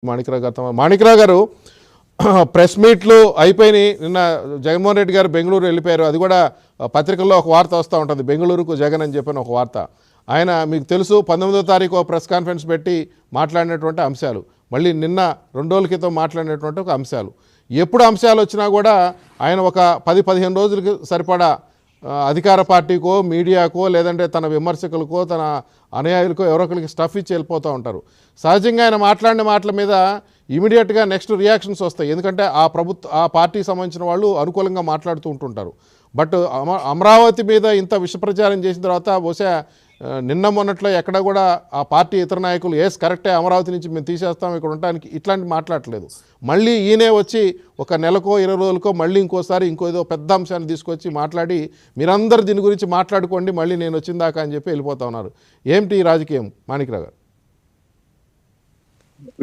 మాణిక్రావు గారు ప్రెస్ మీట్లు అయిపోయినాయి. నిన్న జగన్మోహన్ రెడ్డి గారు బెంగళూరు వెళ్ళిపోయారు. అది కూడా పత్రికల్లో ఒక వార్త వస్తూ ఉంటుంది, బెంగళూరుకు జగన్ అని చెప్పిన ఒక వార్త. ఆయన మీకు తెలుసు 19వ తారీఖు ప్రెస్ కాన్ఫరెన్స్ పెట్టి మాట్లాడినటువంటి అంశాలు, మళ్ళీ నిన్న 2 రోజుల క్రితం మాట్లాడినటువంటి ఒక అంశాలు, ఎప్పుడు అంశాలు వచ్చినా కూడా ఆయన ఒక 10-15 రోజులకి సరిపడా అధికార పార్టీకో మీడియాకో లేదంటే తన విమర్శకులకో తన అనుయాయులకో ఎవరొకరికి స్టఫ్ ఇచ్చి వెళ్ళిపోతూ ఉంటారు. సహజంగా ఆయన మాట్లాడిన మాటల మీద ఇమీడియట్గా నెక్స్ట్ రియాక్షన్స్ వస్తాయి, ఎందుకంటే ఆ పార్టీకి సంబంధించిన వాళ్ళు అనుకూలంగా మాట్లాడుతూ ఉంటుంటారు. బట్ అమరావతి మీద ఇంత విషప్రచారం చేసిన తర్వాత బహుశా నిన్న మొన్నట్లో ఎక్కడ కూడా ఆ పార్టీ ఇతర నాయకులు కరెక్టే, అమరావతి నుంచి మేము తీసేస్తాం ఇక్కడ ఉండడానికి ఇట్లాంటి మాట్లాడట్లేదు. మళ్ళీ ఈయనే వచ్చి ఒక నెలకో 20 రోజులకో మళ్ళీ ఇంకోసారి ఏదో పెద్ద అంశాన్ని తీసుకొచ్చి మాట్లాడి మీరందరూ దీని గురించి మాట్లాడుకోండి మళ్ళీ నేను వచ్చిందాకా అని చెప్పి వెళ్ళిపోతా ఉన్నారు. ఏమిటి ఈ రాజకీయం? మాణిక్రావు గారు.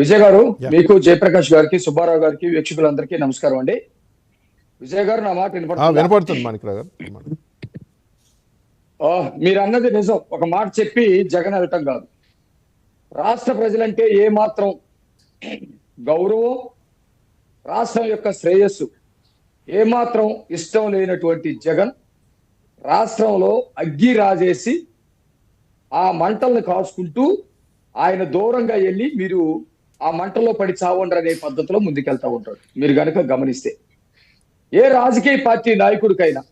విజయ్ గారు, మీకు జయప్రకాష్ గారికి సుబ్బారావు గారికి వీక్షకులందరికీ నమస్కారం అండి. విజయ్ గారు, నా మాట వినపడుతుంది? మాణిక్రావు గారు, మీరు అన్నది నిజం. ఒక మాట చెప్పి జగన్ వెళ్ళటం కాదు. రాష్ట్ర ప్రజలంటే ఏమాత్రం గౌరవం, రాష్ట్రం యొక్క శ్రేయస్సు ఏమాత్రం ఇష్టం లేనటువంటి జగన్ రాష్ట్రంలో అగ్గి రాజేసి ఆ మంటల్ని కాచుకుంటూ ఆయన దూరంగా వెళ్ళి మీరు ఆ మంటల్లో పడి చావండ్రు అనే పద్ధతిలో ముందుకెళ్తా ఉంటాడు. మీరు కనుక గమనిస్తే ఏ రాజకీయ పార్టీ నాయకుడికైనా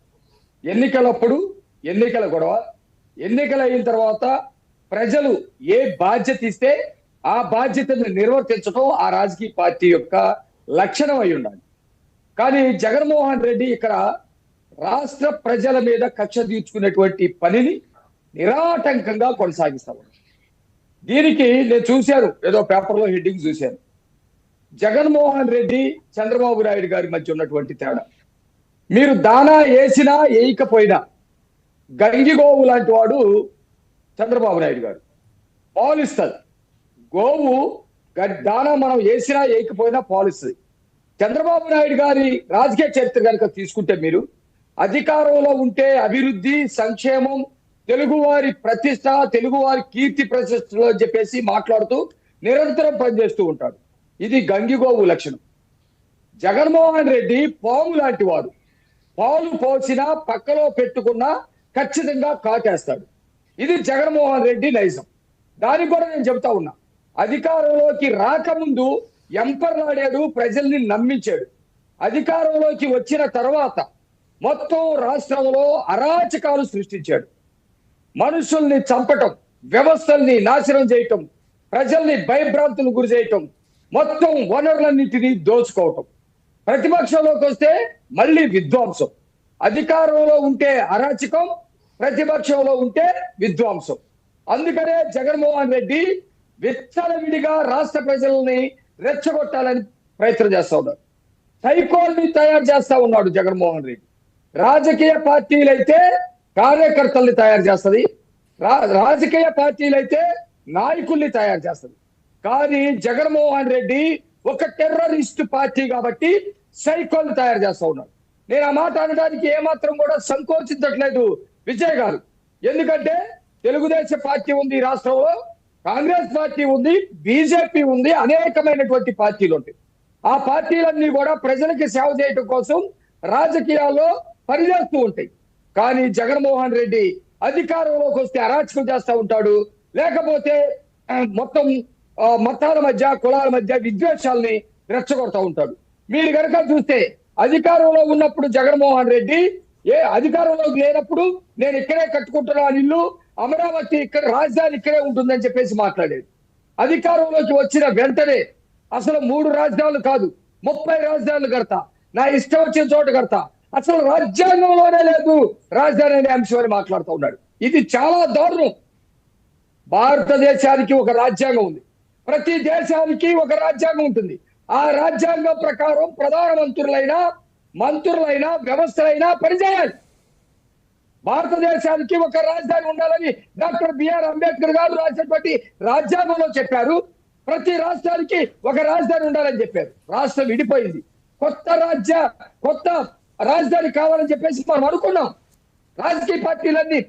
ఎన్నికలప్పుడు ఎన్నికల గొడవ, ఎన్నికలు అయిన తర్వాత ప్రజలు ఏ బాధ్యత ఇస్తే ఆ బాధ్యతను నిర్వర్తించడం ఆ రాజకీయ పార్టీ యొక్క లక్షణం అయి ఉండాలి. కానీ జగన్మోహన్ రెడ్డి ఇక్కడ రాష్ట్ర ప్రజల మీద కక్ష తీర్చుకునేటువంటి పనిని నిరాటంకంగా కొనసాగిస్తా ఉన్నాడు. దీనికి నేను చూశాను, ఏదో పేపర్లో హెడ్డింగ్ చూశాను, జగన్మోహన్ రెడ్డి చంద్రబాబు నాయుడు గారి మధ్య ఉన్నటువంటి తేడా. మీరు దానా వేసినా వేయకపోయినా గంగిగోవు లాంటి వాడు చంద్రబాబు నాయుడు గారు. పాలిస్తుంది గోవు, దానా మనం వేసినా వేయకపోయినా పాలిస్తుంది. చంద్రబాబు నాయుడు గారి రాజకీయ చరిత్ర కనుక తీసుకుంటే మీరు అధికారంలో ఉంటే అభివృద్ధి, సంక్షేమం, తెలుగువారి ప్రతిష్ట, తెలుగువారి కీర్తి ప్రతిష్టలు అని చెప్పేసి మాట్లాడుతూ నిరంతరం పనిచేస్తూ ఉంటాడు. ఇది గంగిగోవు లక్షణం. జగన్మోహన్ రెడ్డి పాము లాంటి వాడు. పాలు పోసినా పక్కలో పెట్టుకున్నా ఖచ్చితంగా కాటేస్తాడు. ఇది జగన్మోహన్ రెడ్డి నైజం. దానికి కూడా నేను చెబుతా ఉన్నా, అధికారంలోకి రాకముందు ఎంపర్లాడాడు, ప్రజల్ని నమ్మించాడు. అధికారంలోకి వచ్చిన తర్వాత మొత్తం రాష్ట్రంలో అరాచకాలు సృష్టించాడు. మనుషుల్ని చంపటం, వ్యవస్థల్ని నాశనం చేయటం, ప్రజల్ని భయభ్రాంతులు గురి చేయటం, మొత్తం వనరులన్నింటినీ దోచుకోవటం. ప్రతిపక్షంలోకి వస్తే మళ్ళీ విధ్వంసం. అధికారంలో ఉంటే అరాచకం, ప్రతిపక్షంలో ఉంటే విధ్వంసం. అందుకనే జగన్మోహన్ రెడ్డి విచ్చలవిడిగా రాష్ట్ర ప్రజల్ని రెచ్చగొట్టాలని ప్రయత్నం చేస్తా ఉన్నాడు. సైకోల్ని తయారు చేస్తా ఉన్నాడు జగన్మోహన్ రెడ్డి. రాజకీయ పార్టీలైతే కార్యకర్తల్ని తయారు చేస్తుంది, రాజకీయ పార్టీలైతే నాయకుల్ని తయారు చేస్తుంది. కానీ జగన్మోహన్ రెడ్డి ఒక టెర్రరిస్ట్ పార్టీ కాబట్టి సైకోల్ని తయారు చేస్తా ఉన్నాడు. నేను ఆ మాట అనడానికి ఏమాత్రం కూడా సంకోచించట్లేదు విజయ్ గారు. ఎందుకంటే తెలుగుదేశం పార్టీ ఉంది రాష్ట్రంలో, కాంగ్రెస్ పార్టీ ఉంది, బీజేపీ ఉంది, అనేకమైనటువంటి పార్టీలు ఉంటాయి. ఆ పార్టీలన్నీ కూడా ప్రజలకి సేవ చేయడం కోసం రాజకీయాల్లో పనిచేస్తూ ఉంటాయి. కానీ జగన్మోహన్ రెడ్డి అధికారంలోకి వస్తే అరాచకం చేస్తూ ఉంటాడు, లేకపోతే మొత్తం మతాల మధ్య, కులాల మధ్య విద్వేషాలని రెచ్చగొడతా ఉంటాడు. మీరు కనుక చూస్తే అధికారంలో ఉన్నప్పుడు జగన్మోహన్ రెడ్డి అధికారంలోకి లేనప్పుడు నేను ఇక్కడే కట్టుకుంటున్నాను ఇల్లు, అమరావతి ఇక్కడ రాజధాని ఇక్కడే ఉంటుందని చెప్పేసి మాట్లాడేది. అధికారంలోకి వచ్చిన వెంటనే అసలు 3 రాజధానులు కాదు 30 రాజధానులు కడతా, నా ఇష్టం వచ్చిన చోట కడతా, అసలు రాజ్యాంగంలోనే లేదు రాజధాని అనే అంశం అని మాట్లాడుతూ ఉన్నాడు. ఇది చాలా దారుణం. భారతదేశానికి ఒక రాజ్యాంగం ఉంది, ప్రతి దేశానికి ఒక రాజ్యాంగం ఉంటుంది. ఆ రాజ్యాంగం ప్రకారం ప్రధానమంత్రులైనా, మంత్రులైనా, వ్యవస్థలైనా పనిచేయాలి. భారతదేశానికి ఒక రాజధాని ఉండాలని డాక్టర్ బిఆర్ అంబేద్కర్ గారు రాసినటువంటి రాజ్యాంగంలో చెప్పారు. ప్రతి రాష్ట్రానికి ఒక రాజధాని ఉండాలని చెప్పారు. రాష్ట్రం విడిపోయింది, కొత్త రాజధాని కావాలని చెప్పేసి మనం అనుకున్నాం. రాజకీయ పార్టీలన్నీ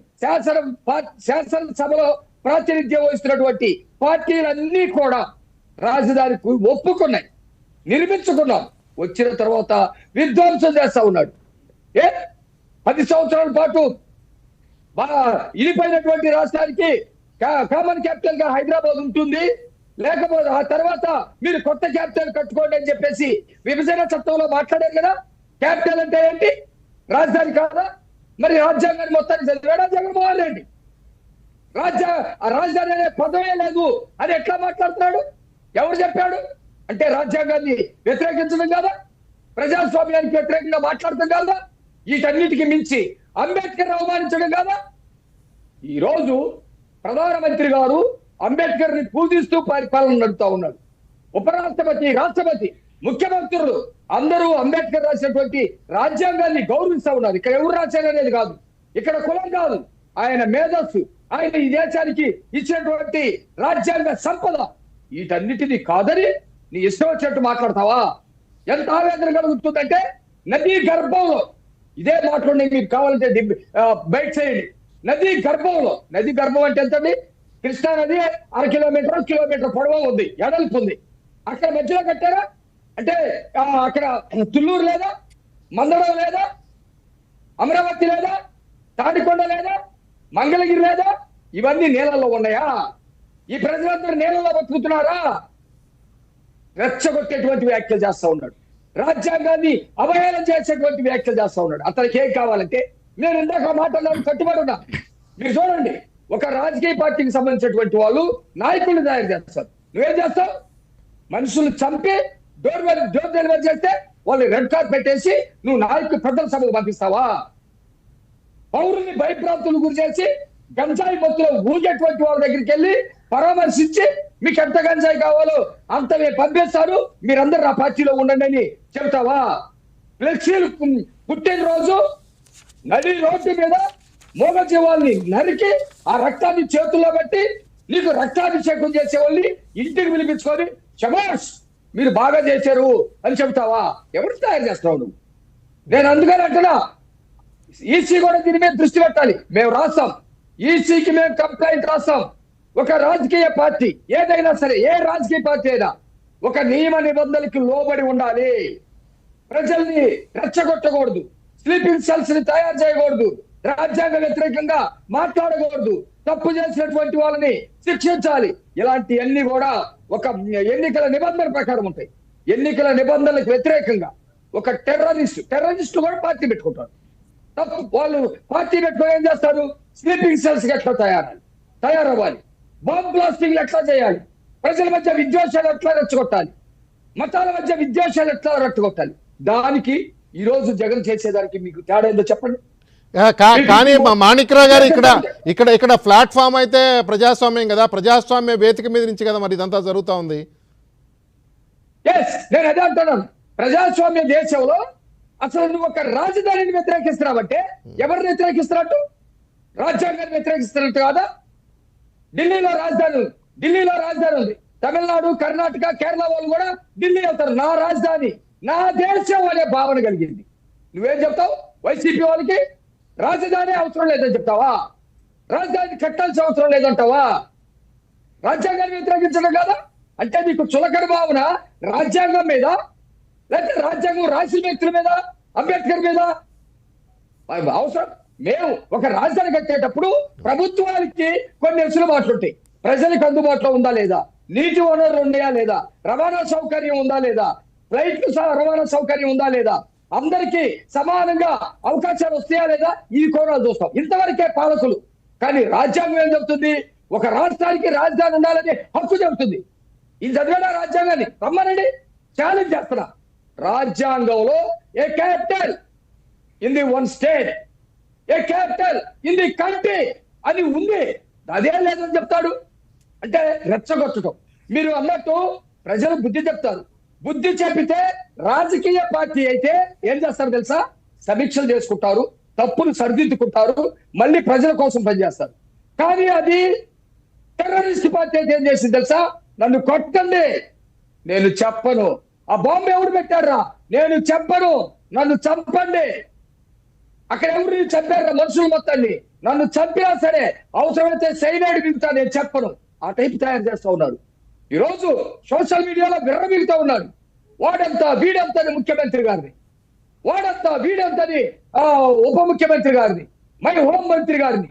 శాసనసభలో ప్రాతినిధ్యం వహిస్తున్నటువంటి పార్టీలన్నీ కూడా రాజధాని ఒప్పుకున్నాయి, నిర్మించుకున్నాం. వచ్చిన తర్వాత విధ్వంసం చేస్తా ఉన్నాడు. 10 సంవత్సరాల పాటు ఇనిపోయినటువంటి రాష్ట్రానికి కామన్ క్యాపిటల్ గా హైదరాబాద్ ఉంటుంది. లేకపోతే ఆ తర్వాత మీరు కొత్త క్యాపిటల్ కట్టుకోండి అని చెప్పేసి విభజన చట్టంలో మాట్లాడారు కదా. క్యాపిటల్ అంటే ఏంటి? రాజధాని కాదా? మరి రాజ్యాంగాన్ని మొత్తాన్ని చదివాడా జగన్మోహన్ రెడ్డి? రాజధాని అనే పదమే లేదు అని ఎట్లా మాట్లాడుతున్నాడు? ఎవరు చెప్పాడు? అంటే రాజ్యాంగాన్ని వ్యతిరేకించడం కాదా? ప్రజాస్వామ్యానికి వ్యతిరేకంగా మాట్లాడటం కాదా? వీటన్నిటికీ మించి అంబేద్కర్ అవమానించడం కాదా? ఈ రోజు ప్రధానమంత్రి గారు అంబేద్కర్ ని పూజిస్తూ పరిపాలన నడుపుతా ఉన్నాడు. ఉపరాష్ట్రపతి, రాష్ట్రపతి, ముఖ్యమంత్రులు అందరూ అంబేద్కర్ రాసినటువంటి రాజ్యాంగాన్ని గౌరవిస్తా ఉన్నారు. ఇక్కడ ఎవరు రాశారు అనేది కాదు, ఇక్కడ కులం కాదు, ఆయన మేధస్సు, ఆయన ఈ దేశానికి ఇచ్చినటువంటి రాజ్యాంగ సంపద. వీటన్నిటినీ కాదని నీ ఇష్టం వచ్చినట్టు మాట్లాడతావా? ఎంత ఆవేదన కలుగుతుందంటే నదీ గర్భంలో ఇదే మాట్లాడి మీకు కావాలంటే బయట చేయండి. నదీ గర్భంలో, నదీ గర్భం అంటే ఎంతండి? కృష్ణా నది 1/2 కిలోమీటర్ పొడవు ఉంది, ఎడల్పు ఉంది. అక్కడ మధ్యలో కట్టారా? అంటే అక్కడ తుళ్ళూరు లేదా, మందడం లేదా, అమరావతి లేదా, తాడికొండ లేదా, మంగళగిరి లేదా? ఇవన్నీ నీళ్ళల్లో ఉన్నాయా? ఈ ప్రజలందరూ నీళ్ళలో బతుకుతున్నారా? రెచ్చగొట్టేటువంటి వ్యాఖ్యలు చేస్తా ఉన్నాడు, రాజ్యాంగాన్ని అవహేళన చేసేటువంటి వ్యాఖ్యలు చేస్తా ఉన్నాడు. అతనికి ఏం కావాలంటే, నేను ఇందాక మాట్లాడాలని కట్టుబడి ఉన్నా. మీరు చూడండి, ఒక రాజకీయ పార్టీకి సంబంధించినటువంటి వాళ్ళు నాయకుల్ని తయారు చేస్తారు. నువ్వేం చేస్తావు? మనుషులు చంపి డోర్ డెలివరీ చేస్తే వాళ్ళు రెడ్ కార్డ్ పెట్టేసి నువ్వు నాయకులు ప్రజల సభకు పంపిస్తావా? పౌరుల్ని భయప్రాంతులు గురి చేసి గంజాయి మత్తులో ఊగేటువంటి వాళ్ళ దగ్గరికి వెళ్ళి పరామర్శించి మీకు ఎంత గంజాయి కావాలో అంత పంపిస్తారు, మీరందరూ నా పార్టీలో ఉండండి అని చెబుతావా? ఫ్లెక్సీలు పుట్టినరోజు నడి రోడ్డు మీద మూగజీవాల్ని నరికి ఆ రక్తాన్ని చేతుల్లో పెట్టి నీకు రక్తాభిషేకం చేసే వాళ్ళని ఇంటికి పిలిపించుకొని శబాష్ మీరు బాగా చేశారు అని చెబుతావా? ఎవరు తయారు చేస్తావు నువ్వు? నేను అందుకని అంటున్నా, ఈసీ కూడా దీని మీద దృష్టి పెట్టాలి. మేము రాస్తాం, ఈసీకి మేము కంప్లైంట్ రాస్తాం. ఒక రాజకీయ పార్టీ ఏదైనా సరే, ఏ రాజకీయ పార్టీ అయినా ఒక నియమ నిబంధనలకు లోబడి ఉండాలి. ప్రజల్ని రెచ్చగొట్టకూడదు, స్లీపింగ్ సెల్స్ ని తయారు చేయకూడదు, రాజ్యాంగ వ్యతిరేకంగా మాట్లాడకూడదు, తప్పు చేసినటువంటి వాళ్ళని శిక్షించాలి. ఇలాంటి అన్ని కూడా ఒక ఎన్నికల నిబంధన ప్రకారం ఉంటాయి. ఎన్నికల నిబంధనలకు వ్యతిరేకంగా ఒక టెర్రరిస్ట్ కూడా పార్టీ పెట్టుకుంటారు. తప్పు వాళ్ళు పార్టీ పెట్టుకుని ఏం చేస్తారు? స్లీపింగ్ సెల్స్ ఎట్లా తయారవ్వాలి, బాంబ్ బ్లాస్టింగ్ ఎట్లా చేయాలి, ప్రజల మధ్య విద్వేషాలు ఎట్లా రెచ్చగొట్టాలి, మతాల మధ్య విద్వేషాలు ఎట్లా రెచ్చగొట్టాలి. దానికి ఈ రోజు జగన్ చేసేదానికి మీకు తేడా ఏందో చెప్పండి. కానీ మాణిక్రావు గారు ఇక్కడ ప్లాట్ఫామ్ అయితే ప్రజాస్వామ్యం కదా, ప్రజాస్వామ్య వేదిక మీద నుంచి కదా మరి ఇదంతా జరుగుతూ ఉంది. నేను అదే అంటున్నాను, ప్రజాస్వామ్య దేశంలో అసలు నువ్వు ఒక రాజధానిని వ్యతిరేకిస్తున్నావంటే ఎవరిని వ్యతిరేకిస్తున్నట్టు? రాజ్యాంగాన్ని వ్యతిరేకిస్తున్నట్టు కాదా? ఢిల్లీలో రాజధాని ఉంది. తమిళనాడు, కర్ణాటక, కేరళ వాళ్ళు కూడా ఢిల్లీ వెళ్తారు. నా రాజధాని, నా దేశం అనే భావన కలిగింది. నువ్వేం చెప్తావు? వైసీపీ వాళ్ళకి రాజధాని అవసరం లేదని చెప్తావా? రాజధాని కట్టాల్సిన అవసరం లేదంటావా? రాజ్యాంగాన్ని వ్యతిరేకించడం కదా? అంటే నీకు చులకన భావన రాజ్యాంగం మీద, లేకపోతే రాజ్యాంగం రాసిన వ్యక్తుల మీద, అంబేద్కర్ మీద అవసరం. మేము ఒక రాజధాని కట్టేటప్పుడు ప్రభుత్వానికి కొన్ని వెసులుబాట్లు ఉంటాయి. ప్రజలకు అందుబాటులో ఉందా లేదా, నీటి వనరులు ఉన్నాయా లేదా, రవాణా సౌకర్యం ఉందా లేదా, ఫ్లైట్లు రవాణా సౌకర్యం ఉందా లేదా, అందరికీ సమానంగా అవకాశాలు వస్తాయా లేదా, ఈ కోణాలు చూస్తాం. ఇంతవరకే పాలకులు. కానీ రాజ్యాంగం ఏం చెబుతుంది? ఒక రాష్ట్రానికి రాజధాని ఉండాలని హక్కు చెబుతుంది. ఇది చదివేలా రాజ్యాంగాన్ని రమ్మనండి, ఛాలెంజ్ చేస్తున్నా. రాజ్యాంగంలో a capital in the one state, a capital in the country అని ఉంది. అదే లేదని చెప్తాడు అంటే రెచ్చగొట్టడం. మీరు అన్నట్టు ప్రజలు బుద్ధి చెప్తారు. బుద్ధి చెప్పితే రాజకీయ పార్టీ అయితే ఏం చేస్తారు తెలుసా? సమీక్షలు చేసుకుంటారు, తప్పులు సరిదిద్దుకుంటారు, మళ్ళీ ప్రజల కోసం పనిచేస్తారు. కానీ అది టెర్రరిస్ట్ పార్టీ అయితే ఏం చేసింది తెలుసా? నన్ను కొట్టండి, నేను చెప్పను. ఆ బాంబు ఎవరు పెట్టారా? నేను చెప్పను, నన్ను చంపండి. అక్కడ ఎవరు చంపారా? మనుషులు మొత్తాన్ని. నన్ను చంపినా సరే అవసరమైతే సైనైడ్ మిగతా, నేను చెప్పను. ఆ టైప్ తయారు చేస్తా ఉన్నారు. ఈరోజు సోషల్ మీడియాలో విర్రవీగుతూ ఉన్నాడు. వాడంతా వీడంతా అని ముఖ్యమంత్రి గారిని, వాడంతా వీడంతని ఉప ముఖ్యమంత్రి గారిని, మరి హోంమంత్రి గారిని.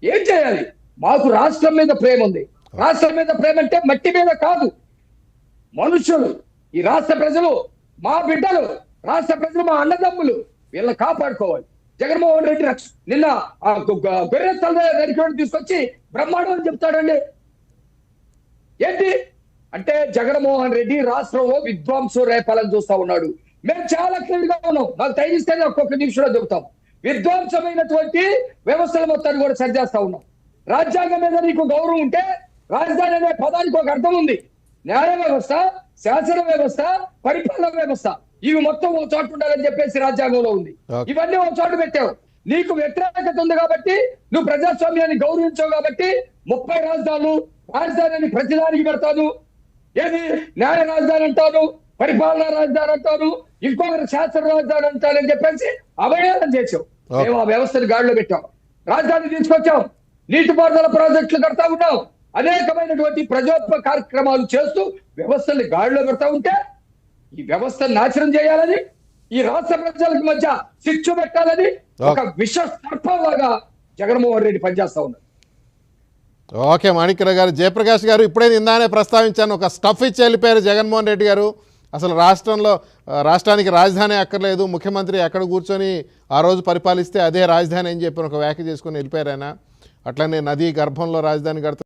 ఏం చేయాలి? మాకు రాష్ట్రం మీద ప్రేమ ఉంది. రాష్ట్రం మీద ప్రేమ అంటే మట్టి మీద కాదు, మనుషులు. ఈ రాష్ట్ర ప్రజలు మా బిడ్డలు, రాష్ట్ర ప్రజలు మా అన్నదమ్ములు. వీళ్ళని కాపాడుకోవాలి. జగన్మోహన్ రెడ్డి నిన్న గొర్రె తల తీసుకొచ్చి బ్రహ్మాండం అని చెప్తాడండి. ఏంటి అంటే జగన్మోహన్ రెడ్డి రాష్ట్రంలో విధ్వంసం రేపాలని చూస్తా ఉన్నాడు. మేము చాలా క్లియర్ గా ఉన్నాం. నాకు తగిలిస్తే ఒక్కొక్క నిమిషంలో చెబుతాం. విధ్వంసమైనటువంటి వ్యవస్థల మొత్తాన్ని కూడా సరిచేస్తా ఉన్నాం. రాజ్యాంగం మీద నీకు గౌరవం ఉంటే రాజధాని అనే పదానికి ఒక అర్థం ఉంది. న్యాయ వ్యవస్థ, శాసన వ్యవస్థ, పరిపాలన వ్యవస్థ, ఇవి మొత్తం ఒక చోటు ఉండాలని చెప్పేసి రాజ్యాంగంలో ఉంది. ఇవన్నీ ఒక చోటు పెట్టావు. నీకు వ్యతిరేకత ఉంది కాబట్టి, నువ్వు ప్రజాస్వామ్యాన్ని గౌరవించావు కాబట్టి 30 రాజధానులు, రాజధానిని ప్రతిదానికి పెడతాను. ఏది న్యాయ రాజధాని అంటాను, పరిపాలనా రాజధాని అంటాను, ఇంకొకరు శాస్త్ర రాజధాని అంటానని చెప్పేసి అవహేళన చేసావు. మేము ఆ వ్యవస్థను గాడిలో పెట్టాం. రాజధాని తీసుకొచ్చాం. నీటిపారుదల ప్రాజెక్టులు కడతా ఉన్నాం. అనేకమైనటువంటి ప్రజోత్ప కార్యక్రమాలు చేస్తూ వ్యవస్థల్ని గాడిలో పెడతా ఉంటే, ఈ వ్యవస్థను నాశనం చేయాలని, ఈ రాష్ట్ర ప్రజలకు మధ్య శిక్ష పెట్టాలని ఒక విష సర్పంలాగా జగన్మోహన్ రెడ్డి పనిచేస్తా ఉన్నారు. ఓకే మాణిక్యరావు గారు. జయప్రకాష్ గారు, ఇప్పుడే నిందానే ప్రస్తావించాను, ఒక స్టఫ్ ఇచ్చి వెళ్ళిపోయారు జగన్మోహన్ రెడ్డి గారు. అసలు రాష్ట్రానికి రాజధాని అక్కర్లేదు, ముఖ్యమంత్రి ఎక్కడ కూర్చొని ఆ రోజు పరిపాలిస్తే అదే రాజధాని అని చెప్పి ఒక వ్యాఖ్య చేసుకొని వెళ్ళిపోయారు ఆయన. అట్లనే నదీ గర్భంలో రాజధాని కడతారు.